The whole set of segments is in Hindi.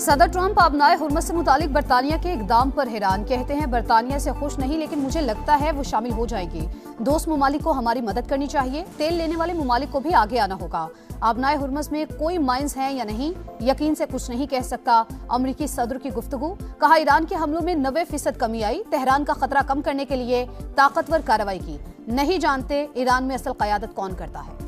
सदर ट्रंप आबनाए हुर्मस से मुतालिक बरतानिया के इकदाम पर हैरान। कहते हैं बरतानिया से खुश नहीं, लेकिन मुझे लगता है वो शामिल हो जाएगी। दोस्त ममालिक को हमारी मदद करनी चाहिए। तेल लेने वाले ममालिक को भी आगे आना होगा। आबनाए हुर्मस में कोई माइंस हैं या नहीं, यकीन से कुछ नहीं कह सकता। अमरीकी सदर की गुफ्तगू। कहा ईरान के हमलों में 90% कमी आई। तेहरान का खतरा कम करने के लिए ताकतवर कार्रवाई की। नहीं जानते ईरान में असल क़यादत कौन करता है।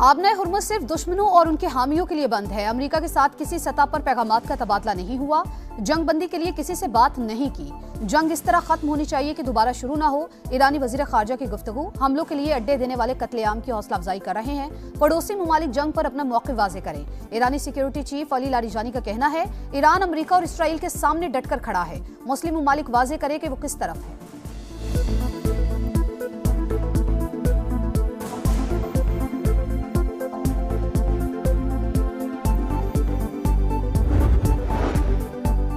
आबनाए हुर्मस सिर्फ दुश्मनों और उनके हामियों के लिए बंद है। अमेरिका के साथ किसी सतह पर पैगामात का तबादला नहीं हुआ। जंग बंदी के लिए किसी से बात नहीं की। जंग इस तरह खत्म होनी चाहिए कि दोबारा शुरू ना हो। ईरानी वजीर खारजा की गुफ्तगू। हमलों के लिए अड्डे देने वाले कत्लेआम की हौसला अफजाई कर रहे हैं। पड़ोसी ममालिक जंग पर अपना मौक़िफ़ वाज़ेह करें। ईरानी सिक्योरिटी चीफ अली लारिजानी का कहना है ईरान अमेरिका और इसराइल के सामने डटकर खड़ा है। मुस्लिम ममालिक वाज़ेह करे कि वो किस तरफ है।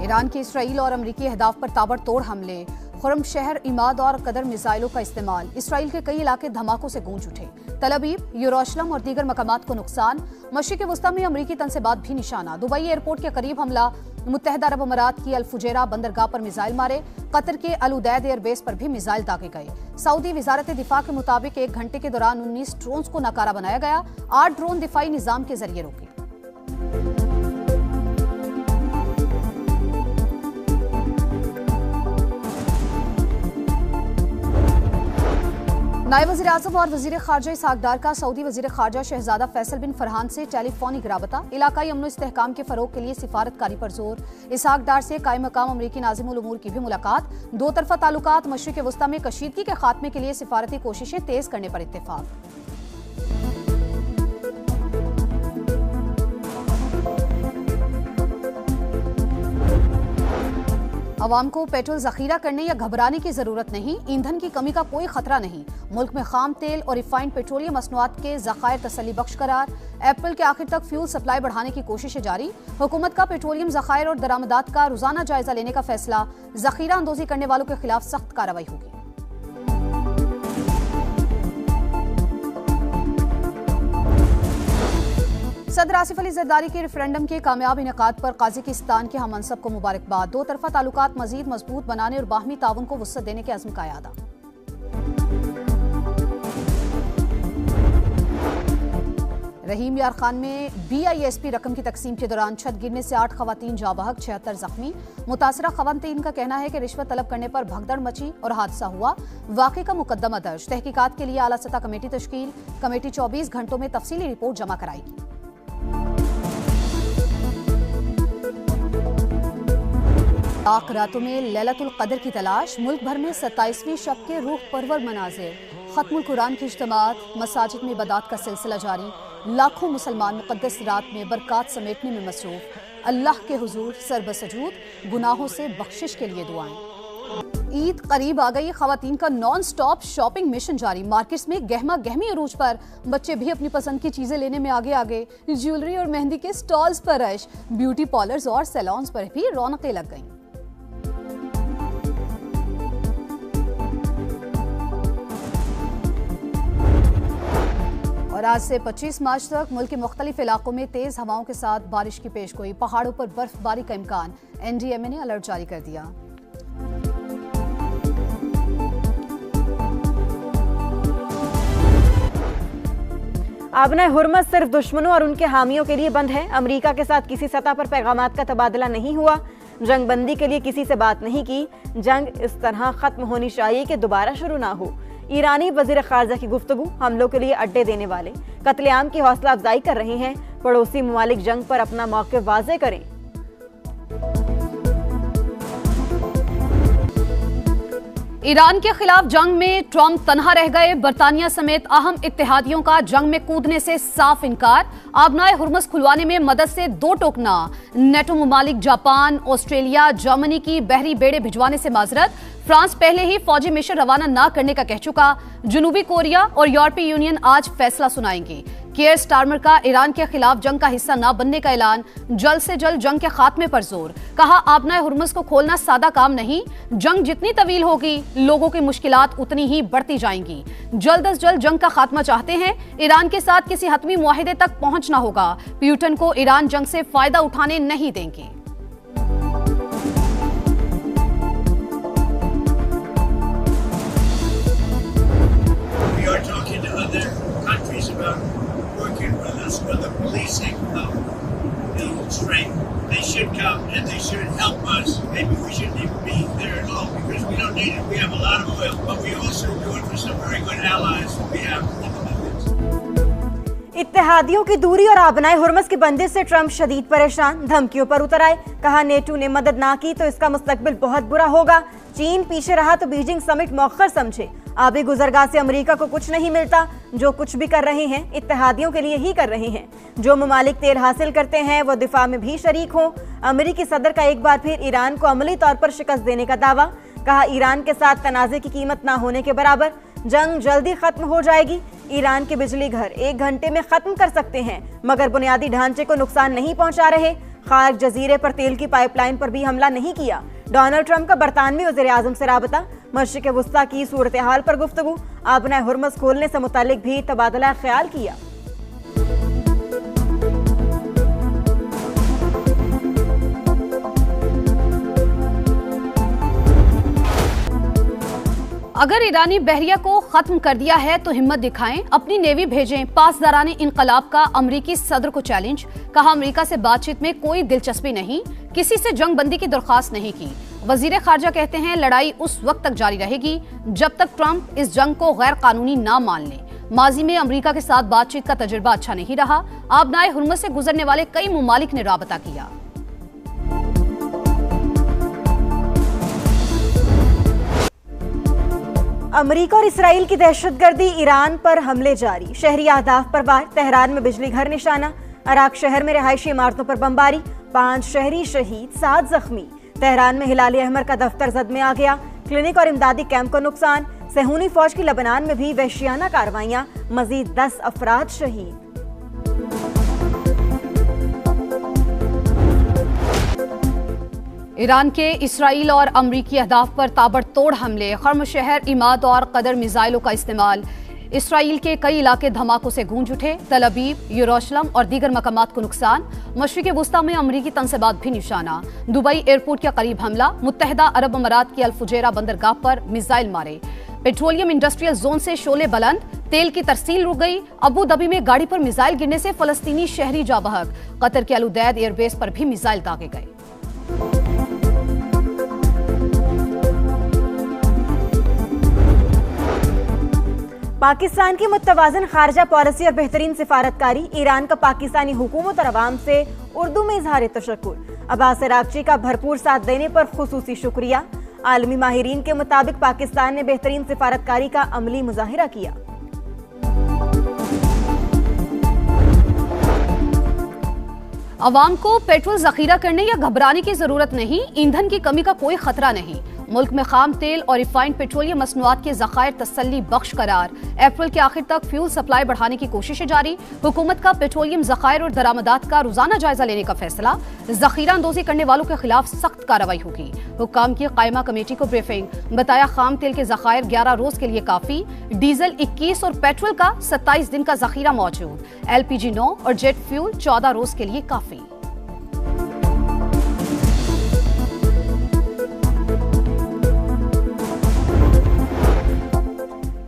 ईरान के इसराइल और अमरीकी अहदाफ पर ताबड़तोड़ हमले। खुरम शहर, इमाद और कदर मिसाइलों का इस्तेमाल। इसराइल के कई इलाके धमाकों से गूंज उठे। तल अवीव, यरूशलेम और दीगर मकामात को नुकसान। मशरिक़ वस्ता में अमरीकी तनसेबात भी निशाना। दुबई एयरपोर्ट के करीब हमला। मुत्तहिदा अरब अमारात की अल फुजैरा बंदरगाह पर मिसाइल मारे। कतर के अल उदैद एयरबेस पर भी मिसाइल दागे गए। सऊदी वजारत दिफा के मुताबिक 1 घंटे के दौरान 19 ड्रोन को नाकारा बनाया गया। 8 ड्रोन दिफाई निजाम के जरिए रोके। नायब वज़ीर आज़म और वज़ीर ख़ारजा इसहाक़ डार का सऊदी वज़ीर ख़ारजा शहज़ादा फैसल बिन फरहान से टेलीफोनिक राबता। इलाकाई अमन इस्तेहकाम के फ़रोग़ के लिए सिफारतकारी पर जोर। इसहाक़ डार से कायम मकाम अमरीकी नाज़िमुल उमूर की भी मुलाकात। दो तरफ़ा ताल्लुकात मशरिक़ वस्ता में कशीदगी के खात्मे के लिए सिफारती कोशिशें तेज़ करने पर इत्तेफ़ाक़। अवाम को पेट्रोल जखीरा करने या घबराने की जरूरत नहीं। ईंधन की कमी का कोई खतरा नहीं। मुल्क में खाम तेल और रिफाइंड पेट्रोलियम मसनूआत के ज़खायर तसल्ली बख्श करार। अप्रैल के आखिर तक फ्यूल सप्लाई बढ़ाने की कोशिशें जारी। हुकूमत का पेट्रोलियम ज़खायर और दरामदात का रोजाना जायजा लेने का फैसला। जखीरा अंदोजी करने वालों के खिलाफ सख्त कार्रवाई होगी। सदर आसिफ अली जरदारी के रेफरेंडम के कामयाब इनेकाद पर काज़िकिस्तान के हम मनसब को मुबारकबाद। दो तरफा ताल्लुकात मजीद मजबूत बनाने और बाहमी ताउन को वुसअत देने के अज़्म का यादा। रहीम यार खान में BISP रकम की तकसीम के दौरान छत गिरने से 8 खवातीन जाँ बहक, 76 जख्मी। मुतासरा खवातीन का कहना है कि रिश्वत तलब करने पर भगदड़ मची और हादसा हुआ। वाक़े का मुकदमा दर्ज। तहकीकात के लिए आला सतह कमेटी तश्कील। कमेटी 24 घंटों में तफसीली रिपोर्ट जमा कराएगी। पाक रातों में लैलतुल क़द्र की तलाश। मुल्क भर में 27वीं शब के रूह परवर मनाज़िर। खत्मुल कुरान की इज्तिमात। मसाजिद में इबादत का सिलसिला जारी। लाखों मुसलमान मुक़द्दस रात में बरक़ात समेटने में मसरूफ़। अल्लाह के हुजूर सरबसजूद। गुनाहों से बख्शिश के लिए दुआएं। ईद करीब आ गई। ख़वातीन का नॉन स्टॉप शॉपिंग मिशन जारी। मार्केट्स में गहमा गहमी अरूज पर। बच्चे भी अपनी पसंद की चीजें लेने में आगे आगे। ज्वेलरी और मेहंदी के स्टॉल्स पर रश। ब्यूटी पार्लर्स और सैलून्स पर भी रौनकें लग गईं। और आज से 25 मार्च तक मुल्क के मुख्तलिफ इलाकों में तेज हवाओं के साथ बारिश की पेशगोई। पहाड़ों पर बर्फबारी का इम्कान। NDMA ने अलर्ट जारी कर दिया। आबनाए हुर्मस सिर्फ दुश्मनों और उनके हामियों के लिए बंद है। अमेरिका के साथ किसी सतह पर पैगामात का तबादला नहीं हुआ। जंग बंदी के लिए किसी से बात नहीं की। जंग इस तरह खत्म होनी चाहिए कि दोबारा शुरू ना हो। ईरानी वज़ीर ख़ारजा की गुफ्तगू। हमलों के लिए अड्डे देने वाले कत्लेआम की हौसला अफजाई कर रहे हैं। पड़ोसी ममालिक जंग पर अपना मौक़िफ़ वाज़ेह करें। ईरान के खिलाफ जंग में ट्रंप तनहा रह गए। बरतानिया समेत अहम इत्तेहादियों का जंग में कूदने से साफ इनकार। आबनाए हुर्मस खुलवाने में मदद से 2 टोकना। नेटो ममालिक जापान, ऑस्ट्रेलिया, जर्मनी की बहरी बेड़े भिजवाने से माजरत। फ्रांस पहले ही फौजी मिशन रवाना न करने का कह चुका। जनूबी कोरिया और यूरोपीय यूनियन आज फैसला सुनाएंगे। केयर स्टारमर का ईरान के खिलाफ जंग का हिस्सा न बनने का ऐलान, जल्द से जल्द जंग के खात्मे पर जोर। कहा, आबनाए हुर्मुज़ को खोलना सादा काम नहीं, जंग जितनी तवील होगी लोगों की मुश्किलात उतनी ही बढ़ती जाएंगी। जल्द अज जल्द जंग का खात्मा चाहते हैं, ईरान के साथ किसी हतमी मुआहिदे तक पहुंचना होगा। पुतिन को ईरान जंग से फायदा उठाने नहीं देंगे। Working with us for the policing of the strength. They should come and they should help us. Maybe we shouldn't even be there at all because we don't need it. We have a lot of oil, but we also do it for some very good allies we have in the Middle East. इत्तेहादियों की दूरी और आबनाए हुर्मुज़ की बंदिश से ट्रंप शदीद परेशान, धमकियों पर उतर आए। कहा, नेटो ने मदद ना की तो इसका मुस्तकबिल बहुत बुरा होगा। चीन पीछे रहा तो बीजिंग समिट मौखर समझे। आबी गुजरगाह से अमेरिका को कुछ नहीं मिलता। जो कुछ भी कर रहे हैं इत्तेहादियों के लिए ही कर रहे हैं। जो ममालिक तेल हासिल करते हैं वो दिफा में भी शरीक हों। अमेरिकी सदर का एक बार फिर ईरान को अमली तौर पर शिकस्त देने का दावा। कहा, ईरान के साथ तनाज़े की कीमत ना होने के बराबर। जंग जल्दी खत्म हो जाएगी। ईरान के बिजली घर 1 घंटे में खत्म कर सकते हैं मगर बुनियादी ढांचे को नुकसान नहीं पहुंचा रहे। खार्क जजीरे पर तेल की पाइपलाइन पर भी हमला नहीं किया। डोनाल्ड ट्रंप का बरतानवी वज़ीर आज़म से राबता। मशरिक़ वुस्ता की सूरत हाल पर गुफ्तगू। आबनाए हुर्मुज़ खोलने से मुतालिक भी तबादला ख्याल किया। अगर ईरानी बहरिया को खत्म कर दिया है तो हिम्मत दिखाएं, अपनी नेवी भेजें। पासदाराने इनकलाब का अमरीकी सदर को चैलेंज। कहा, अमरीका से बातचीत में कोई दिलचस्पी नहीं, किसी से जंग बंदी की दरख्वास्त नहीं की। वजीर खारजा कहते हैं, लड़ाई उस वक्त तक जारी रहेगी जब तक ट्रंप इस जंग को गैर कानूनी ना मान ले। माजी में अमरीका के साथ बातचीत का तजुर्बा अच्छा नहीं रहा। आबनाए हुर्मुज़ से गुजरने वाले कई ममालिक ने राबता किया। अमेरिका और इसराइल की दहशतगर्दी, ईरान पर हमले जारी। शहरी अहदाफ पर वार। तेहरान में बिजली घर निशाना। अराक शहर में रिहायशी इमारतों पर बमबारी। 5 शहरी शहीद, 7 जख्मी। तेहरान में हिलाल अहमर का दफ्तर जद में आ गया। क्लिनिक और इमदादी कैंप को नुकसान। सहूनी फौज की लबनान में भी वहशियाना कार्रवाइयां। मजीद 10 अफराद शहीद। ईरान के इसराइल और अमरीकी अहदाफ पर ताबड़तोड़ हमले। खर्म शहर, इमाद और कदर मिसाइलों का इस्तेमाल। इसराइल के कई इलाके धमाकों से गूंज उठे। तल अबीब, यरूशलेम और दीगर मकामात को नुकसान। मशरिक़ वुस्ता में अमरीकी तंसेबात भी निशाना। दुबई एयरपोर्ट के करीब हमला। मुत्तहिदा अरब अमारात की अल फुजैरा बंदरगाह पर मिसाइल मारे। पेट्रोलियम इंडस्ट्रियल जोन से शोले बुलंद। तेल की तरसील रुक गई। अबू धाबी में गाड़ी पर मिसाइल गिरने से फलस्तीनी शहरी जा बहक। कतर के अल उदैद एयरबेस पर भी मिसाइल दागे गए। पाकिस्तान की मुतवाज़िन खारजा पॉलिसी और बेहतरीन सिफारतकारी। ईरान का पाकिस्तानी हुकूमत और अवाम से उर्दू में इजहार तशक्कुर। अब्बास अरागची का भरपूर साथ देने पर खुसूसी शुक्रिया। आलमी माहिरीन के मुताबिक पाकिस्तान ने बेहतरीन सिफारतकारी का अमली मुजाहिरा किया। अवाम को पेट्रोल जखीरा करने या घबराने की जरूरत नहीं। ईंधन की कमी का कोई खतरा नहीं। मुल्क में खाम तेल और रिफाइंड पेट्रोलियम मसनूआत के ज़खायर तसल्ली बख्श करार। अप्रैल के आखिर तक फ्यूल सप्लाई बढ़ाने की कोशिशें जारी। हुकूमत का पेट्रोलियम ज़खायर और दरामदात का रोजाना जायजा लेने का फैसला। जखीरा अंदोजी करने वालों के खिलाफ सख्त कार्रवाई होगी। हुक्काम की कायमा कमेटी को ब्रीफिंग। बताया, खाम तेल के ज़खायर 11 रोज के लिए काफी। डीजल 21 और पेट्रोल का 27 दिन का जखीरा मौजूद। LPG 9 और जेट फ्यूल 14 रोज के लिए काफी।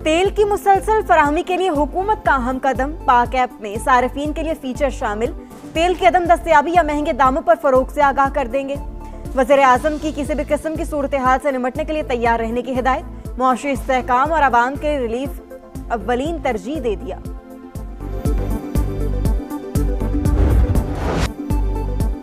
तेल की मुसलसल फराहमी के लिए हुकूमत का अहम कदम। पाक ऐप में सार्फिन के लिए फीचर शामिल। तेल की अदम दस्तयाबी या महंगे दामों पर फरोख से आगाह कर देंगे। वज़ीर आज़म की किसी भी किस्म की सूरत हाल से निमटने के लिए तैयार रहने की हिदायत। मुआशी इस्तेहकाम और आवाम के रिलीफ अव्वलीन तरजीह दे दिया।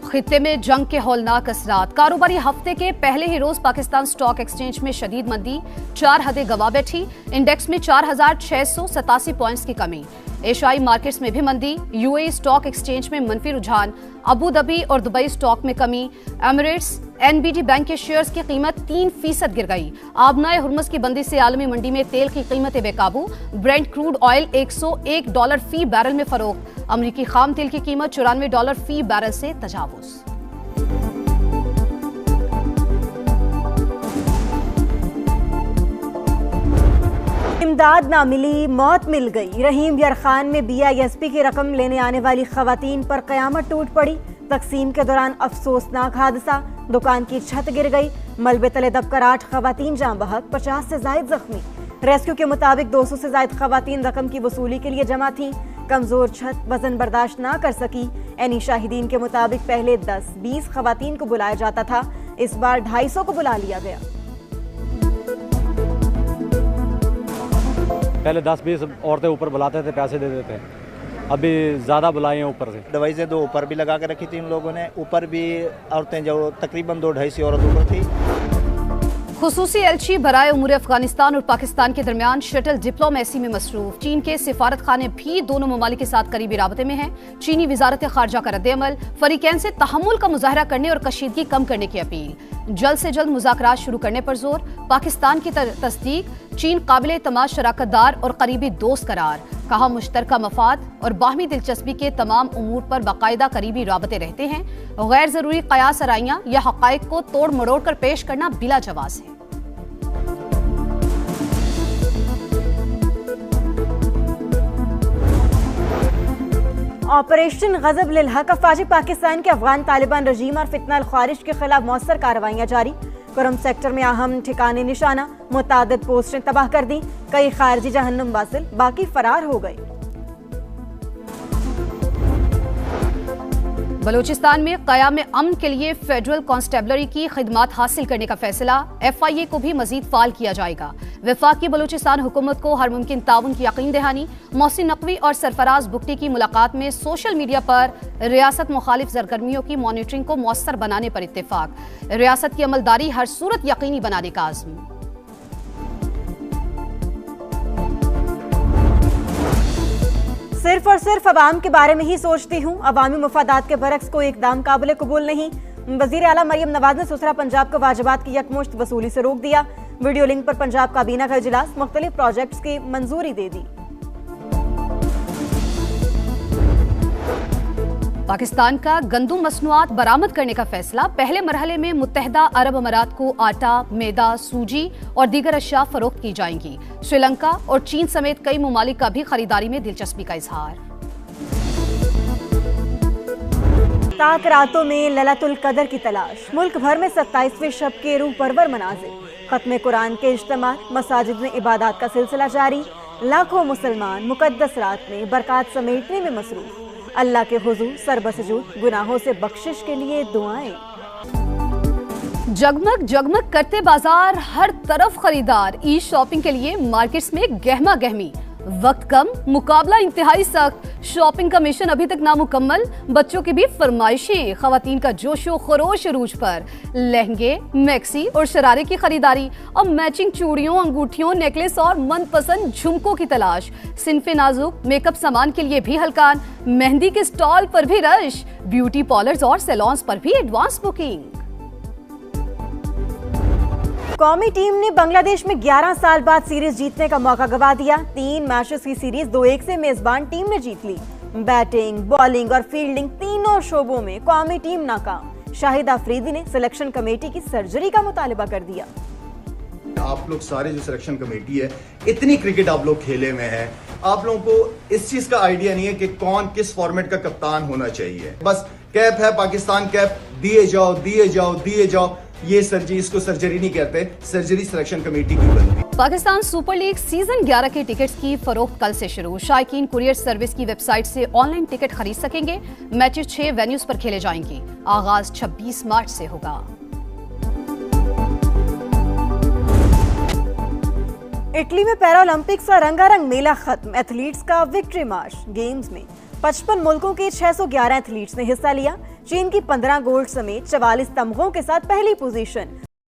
खित्ते में जंग के हौलनाक असरात। कारोबारी हफ्ते के पहले ही रोज पाकिस्तान स्टॉक एक्सचेंज में शदीद मंदी। 4 हदें गवा बैठी। इंडेक्स में 4687 पॉइंट्स की कमी। एशियाई मार्केट्स में भी मंदी, यूएई स्टॉक एक्सचेंज में मनफी रुझान, अबू धाबी और दुबई स्टॉक में कमी, एमिरेट्स एनबीडी बैंक के शेयर्स की कीमत 3% गिर गई। आबनाए हुर्मुज़ की बंदी से आलमी मंडी में तेल की कीमतें बेकाबू, ब्रेंट क्रूड ऑयल $101 फी बैरल में फरोख्त, अमरीकी खाम तेल की कीमत $94 फी बैरल से तजावुज। इमदाद ना मिली, मौत मिल गई। रहीम यार खान में बीआईएसपी की रकम लेने आने वाली खवातीन पर कयामत टूट पड़ी। तकसीम के दौरान अफसोसनाक हादसा, दुकान की छत गिर गई, मलबे तले दबकर 8 खवातीन जाँ बहक, 50 से ज्यादा जख्मी। रेस्क्यू के मुताबिक 200 से ज्यादा खवातीन रकम की वसूली के लिए जमा थीं। कमजोर छत वजन बर्दाश्त ना कर सकी। एनी शाहिदीन के मुताबिक पहले 10-20 खवातीन को बुलाया जाता था, इस बार 250 को बुला लिया गया। पहले 10-20 औरतें ऊपर बुलाते थे, पैसे दे देते हैं, अभी ज़्यादा बुलाए हैं ऊपर से। दवाई से 2 ऊपर भी लगा के रखी थी इन लोगों ने, ऊपर भी औरतें जो तकरीबन 2-250 औरत ऊपर थी। खुसूसी एलची बराए उमूर अफगानिस्तान और पाकिस्तान के दरमियान शटल डिप्लोमेसी में मसरूफ। चीन के सिफारत खाने भी दोनों ममालिक के साथ करीबी राबते में हैं। चीनी वजारत खारजा का रद्द-ए-अमल, फरीकैन से तहम्मुल का मुजाहरा करने और कशीदगी कम करने की अपील। जल्द से जल्द मुज़ाकरात शुरू करने पर जोर। पाकिस्तान की तस्दीक, चीन काबिल एतमाद शराकतदार और करीबी दोस्त करार। कहा मुश्तरका मफाद और बाहमी दिलचस्पी के तमाम उमूर पर बाकायदा करीबी राबते रहते हैं। गैर जरूरी कयास आराइयां या हकायक को तोड़ मरोड़ कर पेश करना बिला जवाज है। ऑपरेशन गजब लिल हक, अफवाजी पाकिस्तान के अफगान तालिबान रजीम और फितना ख्वारिज के खिलाफ मौसर कार्रवाइयां जारी। करम सेक्टर में अहम ठिकाने निशाना, मुतादिद पोस्टें तबाह कर दी, कई खारजी जहन्नुम वासिल, बाकी फरार हो गए। बलूचिस्तान में क़याम अमन के लिए फेडरल कांस्टेबलरी की खिदमात हासिल करने का फैसला, FIA को भी मजीद फाल किया जाएगा। वफाकी बलूचिस्तान हुकूमत को हर मुमकिन ताउन की यकीन दहानी। मोहसिन नकवी और सरफराज बुगटी की मुलाकात में सोशल मीडिया पर रियासत मुखालिफ सरगर्मियों की मॉनिटरिंग को मौसर बनाने पर इत्तेफाक। रियासत की अमलदारी हर सूरत यकीनी बनाने का आज़म। सिर्फ और सिर्फ अवाम के बारे में ही सोचती हूँ, अवामी मुफादात के बरक्स को इकदाम काबिल कबूल नहीं। वजीर आला मरियम नवाज ने सुसरा पंजाब को वाजिबात की यकमुश्त वसूली से रोक दिया। वीडियो लिंक पर पंजाब काबीना का इजलास, मुख्तलिफ प्रोजेक्ट्स की मंजूरी दे दी। पाकिस्तान का गंदुम मसनूआत बरामद करने का फैसला, पहले मरहले में मुत्तहदा अरब अमारात को आटा, मैदा, सूजी और दीगर अशिया फरोख्त की जाएंगी। श्रीलंका और चीन समेत कई ममालिक का भी खरीदारी में दिलचस्पी का इजहार। ताक रातों में लैलतुल कदर की तलाश, मुल्क भर में 27वें शब के रूह परवर मनाज़िर, खत्म कुरान के इज्तिमा, मसाजिद में इबादत का सिलसिला जारी। लाखों मुसलमान मुकद्दस रात में बरकत समेटने में मसरूफ। अल्लाह के हुजूर सरबसजूद, गुनाहों से बख्शिश के लिए दुआएं। जगमग जगमग करते बाजार, हर तरफ खरीदार। ई शॉपिंग के लिए मार्केट्स में गहमा गहमी, वक्त कम, मुकाबला इंतहाई सख्त। शॉपिंग का मिशन अभी तक नामुकम्मल, बच्चों की भी फरमाइशी। खवातीन का जोशो खरोश अरूज पर, लहंगे, मैक्सी और शरारे की खरीदारी। अब मैचिंग चूड़ियों, अंगूठियों, नेकलेस और मनपसंद झुमकों की तलाश। सिनफे नाजुक मेकअप सामान के लिए भी हलकान, मेहंदी के स्टॉल पर भी रश, ब्यूटी पार्लर्स और सैलून्स पर भी एडवांस बुकिंग। कौमी टीम ने बांग्लादेश में 11 साल बाद सीरीज जीतने का मौका गवा दिया। 3 मैचेस की सीरीज 2-1 से मेजबान टीम ने जीत ली। बैटिंग, बॉलिंग और फील्डिंग तीनों शोबों में कौमी टीम नाकाम। शाहिद आफरीदी ने सिलेक्शन कमेटी की सर्जरी का मुतालबा कर दिया। आप लोग सारे जो सिलेक्शन कमेटी है, इतनी क्रिकेट आप लोग खेले में है, आप लोगों को इस चीज का आइडिया नहीं है कि कौन किस फॉर्मेट का कप्तान होना चाहिए। बस कैप है पाकिस्तान कैप, दिए जाओ दिए जाओ दिए जाओ। ये सर्जरी, इसको सर्जरी नहीं कहते, सर्जरी सिलेक्शन कमेटी की बनती। पाकिस्तान सुपर लीग सीजन 11 के टिकट्स की फरोख्त कल से शुरू। शायकीन कुरियर सर्विस की वेबसाइट से ऑनलाइन टिकट खरीद सकेंगे। मैचेस 6 वेन्यूज पर खेले जाएंगे। आगाज 26 मार्च से होगा। इटली में पैरालंपिक्स का रंगारंग मेला खत्म। एथलीट्स का विक्ट्री मार्च। गेम्स में 55 मुल्कों के 611 एथलीट्स ने हिस्सा लिया। चीन की 15 गोल्ड समेत 44 तमगों के साथ पहली पोजीशन।